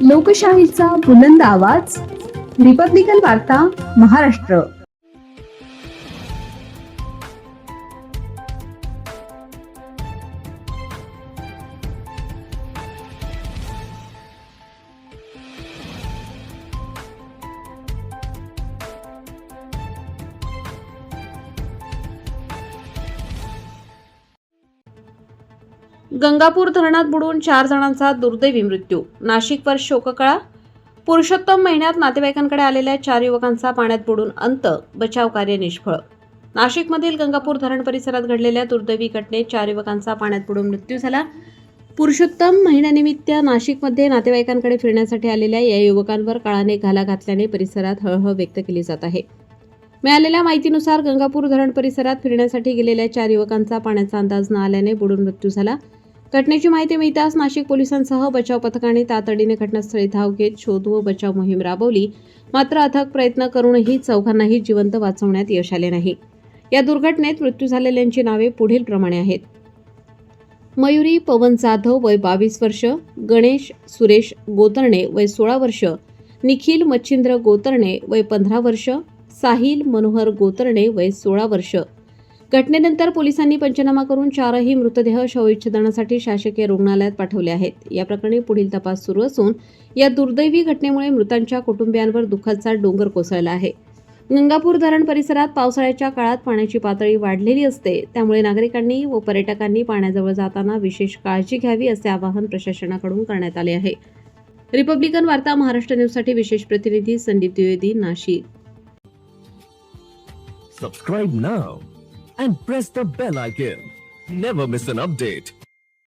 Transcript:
लोकशाहीचा बुलंद आवाज, रिपब्लिकन वार्ता महाराष्ट्र. गंगापूर धरणात बुडून 4 जणांचा दुर्दैवी मृत्यू. नाशिकवर शोककळा. पुरुषोत्तम महिन्यात नातेवाईकांकडे आलेल्या 4 युवकांचा पाण्यात बुडून अंत, बचाव कार्य निष्फळ. नाशिकमधील गंगापूर धरण परिसरात घडलेल्या दुर्दैवी घटनेत 4 युवकांचा पाण्यात बुडून मृत्यू झाला. पुरुषोत्तम महिन्यानिमित्त नाशिकमध्ये नातेवाईकांकडे फिरण्यासाठी आलेल्या या युवकांवर काळाने घाला घातल्याने परिसरात हळहळ व्यक्त केली जात आहे. मिळालेल्या माहितीनुसार गंगापूर धरण परिसरात फिरण्यासाठी गेलेल्या 4 युवकांचा पाण्याचा अंदाज न आल्याने बुडून मृत्यू झाला. घटनेची माहिती मिळताच नाशिक पोलिसांसह बचाव पथकाने तातडीने घटनास्थळी धाव घेत शोध व बचाव मोहीम राबवली. मात्र अथक प्रयत्न करूनही चौघांनाही जिवंत वाचवण्यात यश आले नाही. या दुर्घटनेत मृत्यू झालेल्यांची नावे पुढील प्रमाणे आहेत. मयुरी पवन जाधव वय 22 वर्ष, गणेश सुरेश गोतर्णे वय 16 वर्ष, निखिल मच्छिंद्र गोतर्णे वय 15 वर्ष, साहिल मनोहर गोतर्णे वय 16 वर्ष. घटनेनंतर पोलिसांनी पंचनामा करून 4ही मृतदेह शवविच्छेदनासाठी शासकीय रुग्णालयात पाठवले आहेत. या प्रकरणी पुढील तपास सुरू असून या दुर्दैवी घटनेमुळे मृतांच्या कुटुंबियांवर दुःखाचा डोंगर कोसळला आहे. गंगापूर धरण परिसरात पावसाळ्याच्या काळात पाण्याची पातळी वाढलेली असते, त्यामुळे नागरिकांनी व पर्यटकांनी पाण्याजवळ जाताना विशेष काळजी घ्यावी असे आवाहन प्रशासनाकडून करण्यात आले आहे. रिपब्लिकन वार्ता महाराष्ट्र न्यूजसाठी विशेष प्रतिनिधी Sandeep Dwivedi, Nashik. Subscribe now and press the bell icon. Never miss an update.